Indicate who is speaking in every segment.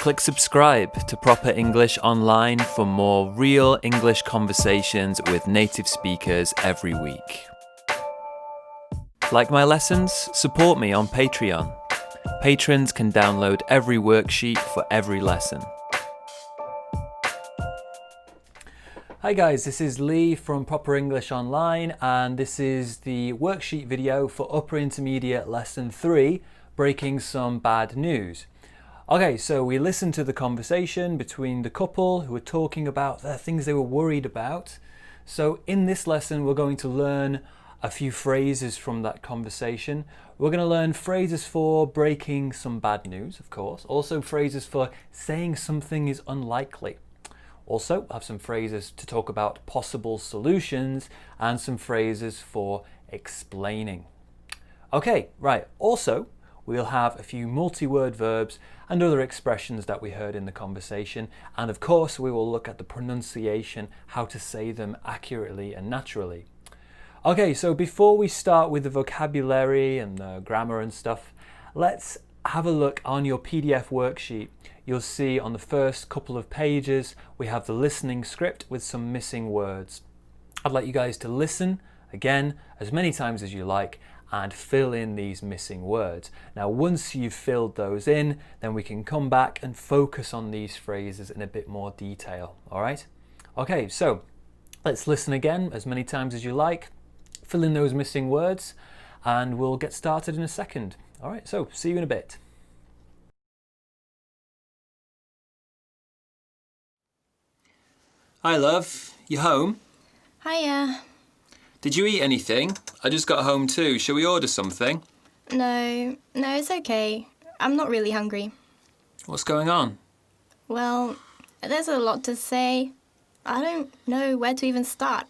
Speaker 1: Click subscribe to Proper English Online for more real English conversations with native speakers every week. Like my lessons? Support me on Patreon. Patrons can download every worksheet for every lesson. Hi guys, this is Lee from Proper English Online, and this is the worksheet video for Upper Intermediate Lesson 3, Breaking Some Bad News. Okay, so we listened to the conversation between the couple who were talking about the things they were worried about. So in this lesson, we're going to learn a few phrases from that conversation. We're going to learn phrases for breaking some bad news, of course. Also phrases for saying something is unlikely. Also, I have some phrases to talk about possible solutions and some phrases for explaining. Okay, right. Also, we'll have a few multi-word verbs and other expressions that we heard in the conversation. And of course, we will look at the pronunciation, how to say them accurately and naturally. Okay, so before we start with the vocabulary and the grammar and stuff, let's have a look on your PDF worksheet. You'll see on the first couple of pages, we have the listening script with some missing words. I'd like you guys to listen again as many times as you like and fill in these missing words. Now, once you've filled those in, then we can come back and focus on these phrases in a bit more detail, all right? Okay, so let's listen again as many times as you like, fill in those missing words, and we'll get started in a second. All right, so see you in a bit. Hi love, you home?
Speaker 2: Hiya.
Speaker 1: Did you eat anything? I just got home too. Shall we order something?
Speaker 2: No, it's okay. I'm not really hungry.
Speaker 1: What's going on?
Speaker 2: Well, there's a lot to say. I don't know where to even start.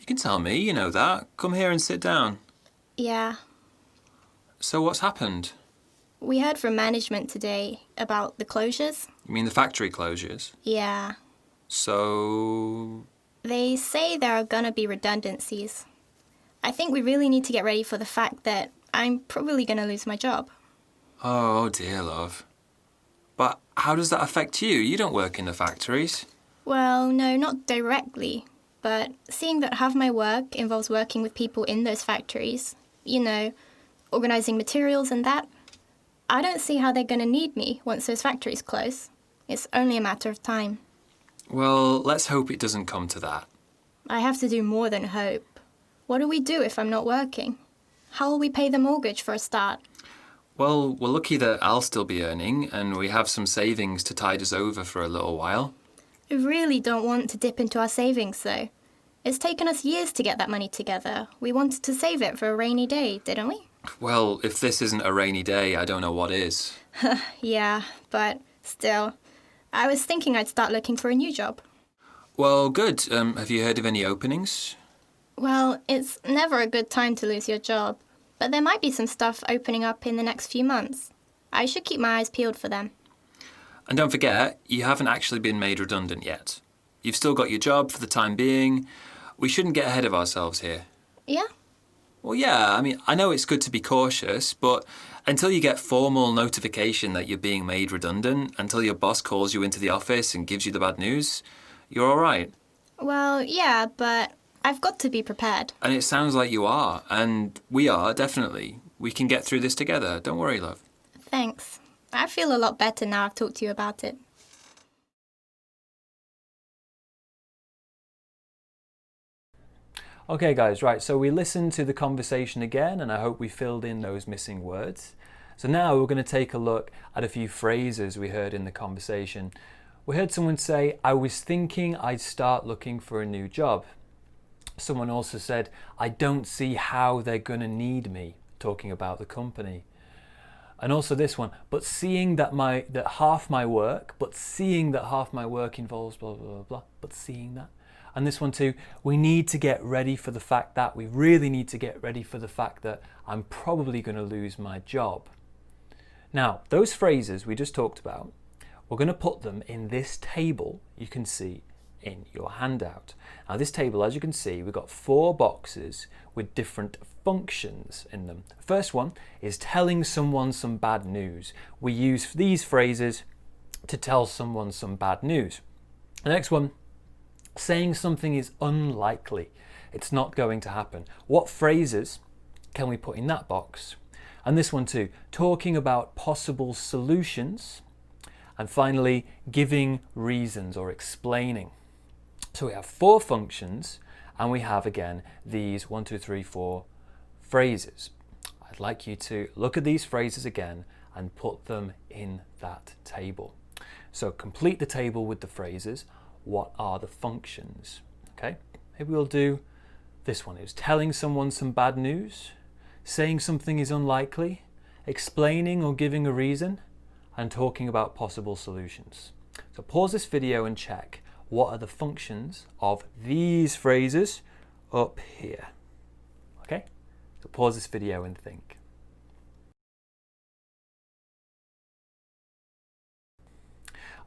Speaker 1: You can tell me, you know that. Come here and sit down.
Speaker 2: Yeah.
Speaker 1: So what's happened?
Speaker 2: We heard from management today about the closures.
Speaker 1: You mean the factory closures?
Speaker 2: Yeah.
Speaker 1: So...
Speaker 2: They say there are gonna be redundancies. I think we really need to get ready for the fact that I'm probably gonna lose my job.
Speaker 1: Oh dear, love. But how does that affect you? You don't work in the factories.
Speaker 2: Well, no, not directly. But seeing that half my work involves working with people in those factories, you know, organising materials and that, I don't see how they're gonna need me once those factories close. It's only a matter of time.
Speaker 1: Well, let's hope it doesn't come to that.
Speaker 2: I have to do more than hope. What do we do if I'm not working? How will we pay the mortgage for a start?
Speaker 1: Well, we're lucky that I'll still be earning and we have some savings to tide us over for a little while.
Speaker 2: I really don't want to dip into our savings though. It's taken us years to get that money together. We wanted to save it for a rainy day, didn't we?
Speaker 1: Well, if this isn't a rainy day, I don't know what is.
Speaker 2: Yeah, but still. I was thinking I'd start looking for a new job.
Speaker 1: Well, good. Have you heard of any openings?
Speaker 2: Well, it's never a good time to lose your job, but there might be some stuff opening up in the next few months. I should keep my eyes peeled for them.
Speaker 1: And don't forget, you haven't actually been made redundant yet. You've still got your job for the time being. We shouldn't get ahead of ourselves here.
Speaker 2: Yeah?
Speaker 1: Well, yeah, I mean, I know it's good to be cautious, but until you get formal notification that you're being made redundant, until your boss calls you into the office and gives you the bad news, you're all right.
Speaker 2: Well, yeah, but I've got to be prepared.
Speaker 1: And it sounds like you are, and we are, definitely. We can get through this together. Don't worry, love.
Speaker 2: Thanks. I feel a lot better now I've talked to you about it.
Speaker 1: Okay guys, right, so we listened to the conversation again and I hope we filled in those missing words. So now we're going to take a look at a few phrases we heard in the conversation. We heard someone say, I was thinking I'd start looking for a new job. Someone also said, I don't see how they're going to need me, talking about the company. And also this one, but seeing that half my work involves blah, blah, blah, blah, but seeing that. And this one too, we need to get ready for the fact that, we really need to get ready for the fact that I'm probably going to lose my job. Now, those phrases we just talked about, we're going to put them in this table you can see in your handout. Now this table, as you can see, we've got 4 boxes with different functions in them. First one is telling someone some bad news. We use these phrases to tell someone some bad news. The next one, saying something is unlikely. It's not going to happen. What phrases can we put in that box? And this one too, talking about possible solutions. And finally, giving reasons or explaining. So we have 4 functions, and we have again these 1, 2, 3, 4 phrases. I'd like you to look at these phrases again and put them in that table. So complete the table with the phrases. What are the functions? Okay, maybe we'll do this one. Is telling someone some bad news, saying something is unlikely, explaining or giving a reason, and talking about possible solutions. So pause this video and check what are the functions of these phrases up here. Okay, so pause this video and think.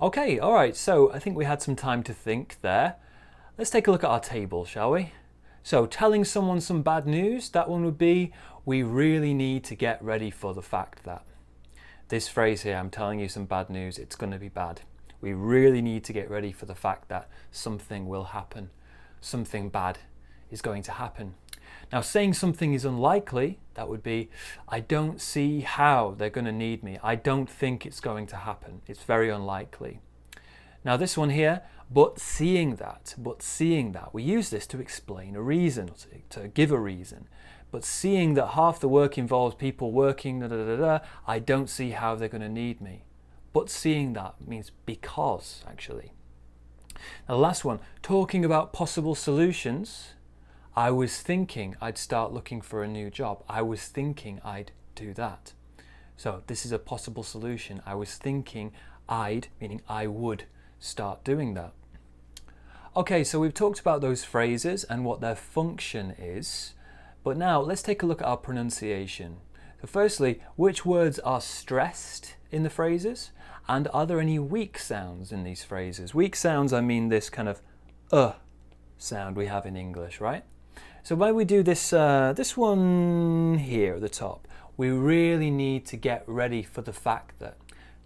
Speaker 1: Okay, all right, so I think we had some time to think there. Let's take a look at our table, shall we? So telling someone some bad news, that one would be, we really need to get ready for the fact that. This phrase here, I'm telling you some bad news, it's going to be bad. We really need to get ready for the fact that something will happen. Something bad is going to happen. Now, saying something is unlikely, that would be, I don't see how they're going to need me. I don't think it's going to happen. It's very unlikely. Now, this one here, but seeing that. We use this to explain a reason, to give a reason. But seeing that half the work involves people working, I don't see how they're going to need me. But seeing that means because, actually. Now, the last one, talking about possible solutions. I was thinking I'd start looking for a new job. I was thinking I'd do that. So this is a possible solution. I was thinking I'd, meaning I would, start doing that. Okay, so we've talked about those phrases and what their function is. But now let's take a look at our pronunciation. So firstly, which words are stressed in the phrases? And are there any weak sounds in these phrases? Weak sounds, I mean this kind of sound we have in English, right? So when we do this, this one here at the top, we really need to get ready for the fact that,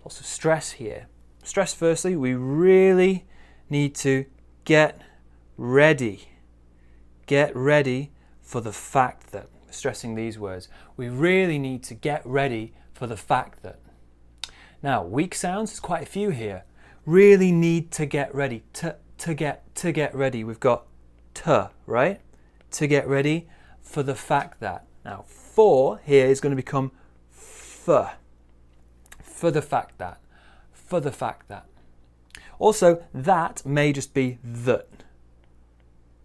Speaker 1: lots of stress here. Stress firstly, we really need to get ready for the fact that, stressing these words, we really need to get ready for the fact that. Now, weak sounds, there's quite a few here. Really need to get ready, to get ready. We've got to, right? To get ready for the fact that. Now, for here is going to become for the fact that, for the fact that. Also, that may just be that,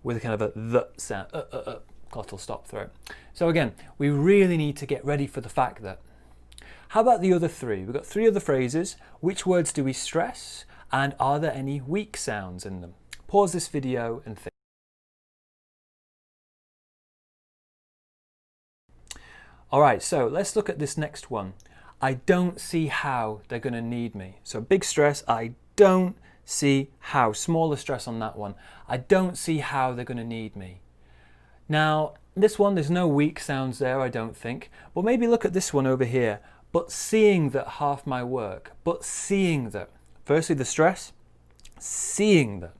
Speaker 1: with a kind of a the sound, glottal stop through. So again, we really need to get ready for the fact that. How about the other 3? We've got 3 other phrases. Which words do we stress? And are there any weak sounds in them? Pause this video and think. All right, so let's look at this next one. I don't see how they're going to need me. So big stress, I don't see how. Smaller stress on that one. I don't see how they're going to need me. Now, this one, there's no weak sounds there, I don't think. But maybe look at this one over here. But seeing that half my work. But seeing that. Firstly, the stress. Seeing that.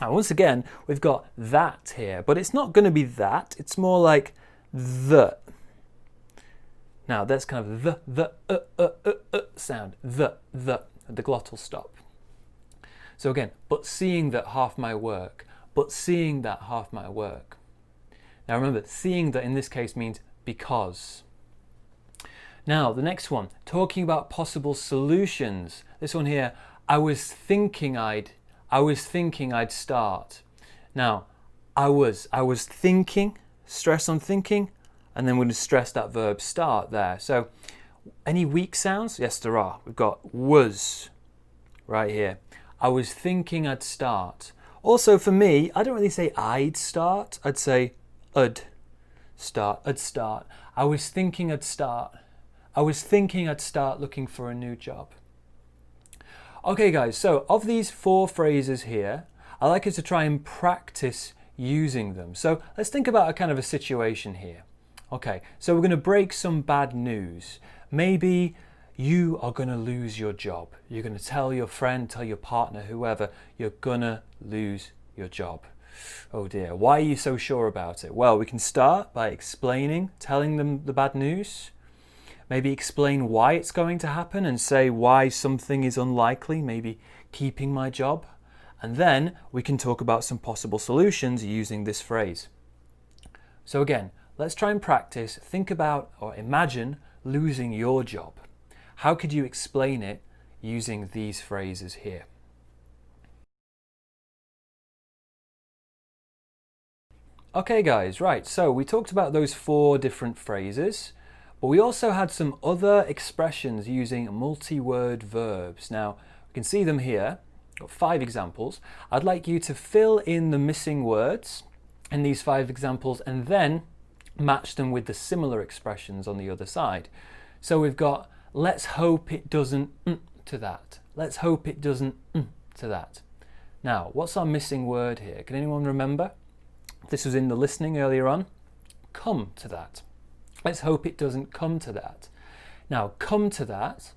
Speaker 1: Now, once again, we've got that here. But it's not going to be that. It's more like the. Now, that's kind of the sound. The glottal stop. So again, but seeing that half my work. But seeing that half my work. Now remember, seeing that in this case means because. Now, the next one, talking about possible solutions. This one here, I was thinking I'd start. Now, I was thinking, stress on thinking, and then we're going to stress that verb start there. So, any weak sounds? Yes, there are. We've got was right here. I was thinking I'd start. Also, for me, I don't really say I'd start. I'd say I'd start. I was thinking I'd start. I was thinking I'd start looking for a new job. Okay guys, so of these 4 phrases here, I'd like you to try and practice using them. So let's think about a kind of a situation here. Okay, so we're going to break some bad news. Maybe you are going to lose your job. You're going to tell your friend, tell your partner, whoever, you're going to lose your job. Oh dear, why are you so sure about it? Well, we can start by explaining, telling them the bad news. Maybe explain why it's going to happen and say why something is unlikely, maybe keeping my job. And then we can talk about some possible solutions using this phrase. So again, let's try and practice. Think about or imagine losing your job. How could you explain it using these phrases here? Okay guys, right, so we talked about those 4 different phrases, but we also had some other expressions using multi-word verbs. Now, we can see them here. Got 5 examples. I'd like you to fill in the missing words in these 5 examples and then match them with the similar expressions on the other side. So we've got, let's hope it doesn't to that. Let's hope it doesn't to that. Now, what's our missing word here? Can anyone remember? This was in the listening earlier on. Come to that. Let's hope it doesn't come to that. Now, come to that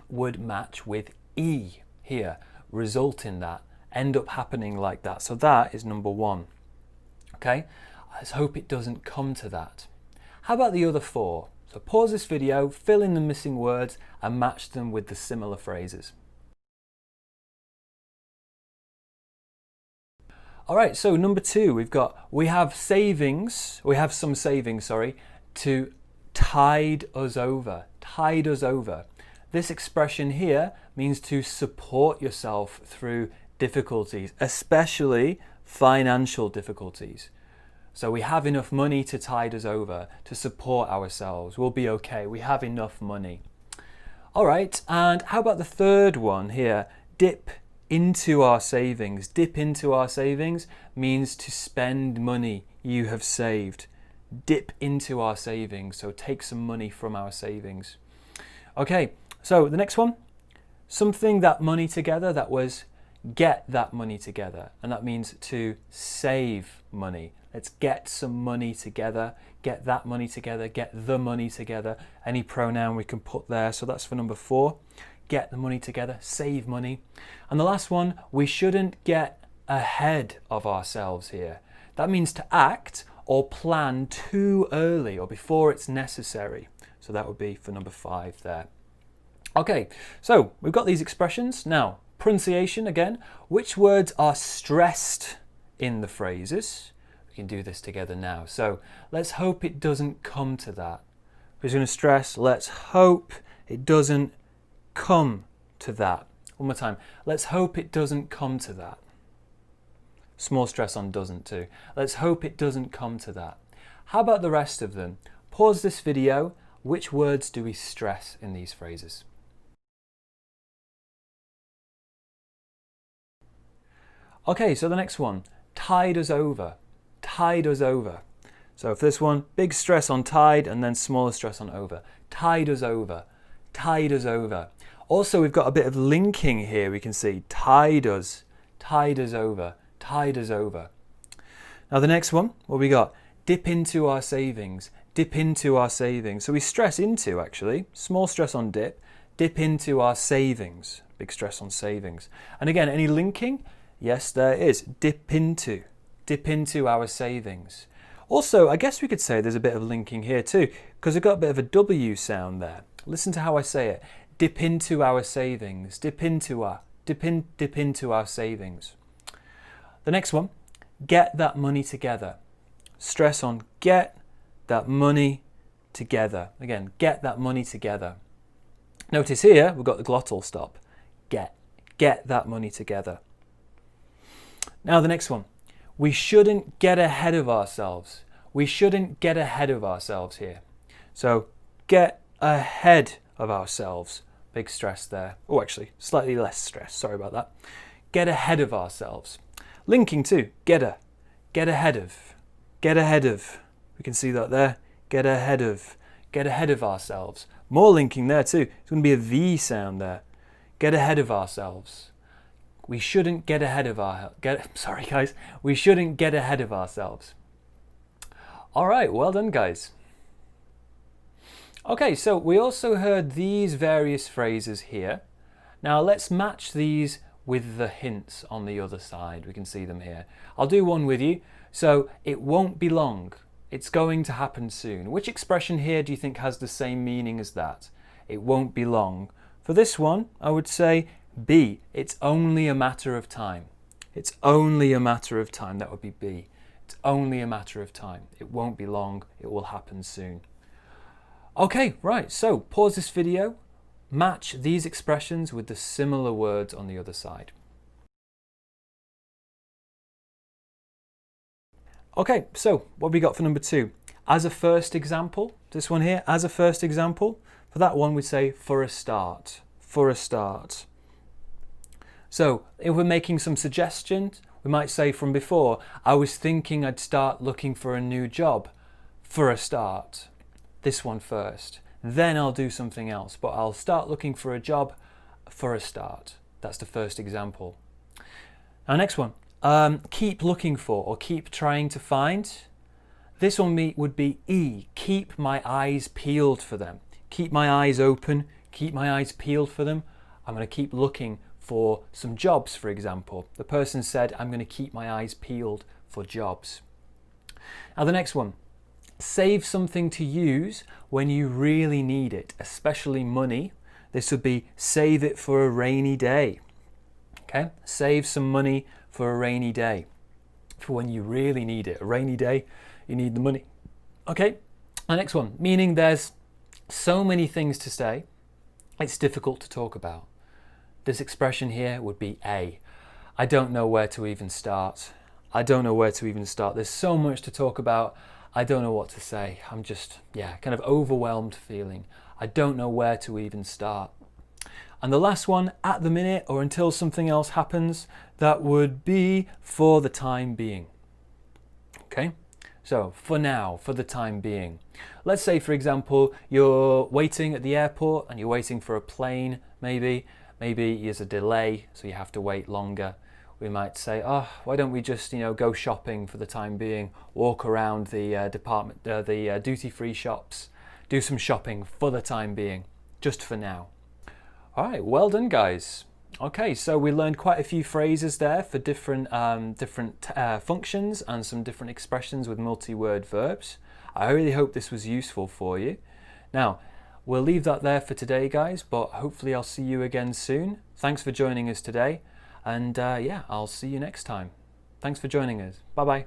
Speaker 1: would match with E here, result in that, end up happening like that. So that is number 1. Okay, let's hope it doesn't come to that. How about the other 4? So pause this video, fill in the missing words and match them with the similar phrases. All right, so number 2, we have some savings, to tide us over. Tide us over. This expression here means to support yourself through difficulties, especially financial difficulties. So we have enough money to tide us over, to support ourselves. We'll be okay. We have enough money. All right, and how about the 3rd one here? Dip into our savings. Dip into our savings means to spend money you have saved. Dip into our savings, so take some money from our savings. Okay, so the next one, something that money together, that was get that money together, and that means to save money. Let's get some money together, get that money together, get the money together, any pronoun we can put there. So that's for number 4, get the money together, save money. And the last one, we shouldn't get ahead of ourselves here. That means to act or plan too early or before it's necessary. So that would be for number 5 there. Okay, so we've got these expressions. Now, pronunciation again. Which words are stressed in the phrases? We can do this together now. So let's hope it doesn't come to that. We're going to stress, let's hope it doesn't come to that. One more time. Let's hope it doesn't come to that. Small stress on doesn't too. Let's hope it doesn't come to that. How about the rest of them? Pause this video. Which words do we stress in these phrases? Okay, so the next one, tide us over. Tide us over. So for this one, big stress on tide and then smaller stress on over. Tide us over. Tide us over. Also, we've got a bit of linking here. We can see tide us over. Tide us over. Now the next one, what we got? Dip into our savings. Dip into our savings. So we stress into actually, small stress on dip. Dip into our savings. Big stress on savings. And again, any linking? Yes, there is. Dip into. Dip into our savings. Also, I guess we could say there's a bit of linking here too, because we've got a bit of a W sound there. Listen to how I say it. Dip into our savings. Dip into our savings. The next one, get that money together. Stress on get that money together. Again, get that money together. Notice here, we've got the glottal stop. Get that money together. Now the next one, we shouldn't get ahead of ourselves. We shouldn't get ahead of ourselves here. So get ahead of ourselves. Big stress there. Oh, actually, slightly less stress. Sorry about that. Get ahead of ourselves. Linking to get ahead of. We can see that there. Get ahead of ourselves. More linking there too. It's going to be a V sound there. Get ahead of ourselves. We shouldn't get ahead of we shouldn't get ahead of ourselves. All right, well done, guys. Okay, so we also heard these various phrases here. Now let's match these with the hints on the other side. We can see them here. I'll do one with you. So it won't be long. It's going to happen soon. Which expression here do you think has the same meaning as that? It won't be long. For this one, I would say B. It's only a matter of time. It's only a matter of time. That would be B. It's only a matter of time. It won't be long. It will happen soon. Okay, right. So pause this video. Match these expressions with the similar words on the other side. Okay, so what have we got for number 2? As a first example, this one here, as a first example, for that one we say for a start, for a start. So if we're making some suggestions, we might say from before, I was thinking I'd start looking for a new job, for a start. This one first. Then I'll do something else, but I'll start looking for a job for a start. That's the first example. Now next one, keep looking for or keep trying to find. This one would be E, keep my eyes peeled for them. Keep my eyes open, keep my eyes peeled for them. I'm going to keep looking for some jobs, for example. The person said, I'm going to keep my eyes peeled for jobs. Now the next one, save something to use when you really need it, especially money. This would be save it for a rainy day. Okay, save some money for a rainy day. For when you really need it. A rainy day, you need the money. Okay, the next one, meaning there's so many things to say, it's difficult to talk about. This expression here would be A. I don't know where to even start. I don't know where to even start. There's so much to talk about. I don't know what to say. I'm just, kind of overwhelmed feeling. I don't know where to even start. And the last one, at the minute or until something else happens, that would be for the time being. Okay, so for now, for the time being. Let's say, for example, you're waiting at the airport and you're waiting for a plane, maybe there's a delay, so you have to wait longer. We might say, oh, why don't we just, go shopping for the time being, walk around the duty-free shops, do some shopping for the time being, just for now. All right, well done, guys. Okay, so we learned quite a few phrases there for different functions and some different expressions with multi-word verbs. I really hope this was useful for you. Now, we'll leave that there for today, guys, but hopefully I'll see you again soon. Thanks for joining us today. And I'll see you next time. Thanks for joining us. Bye-bye.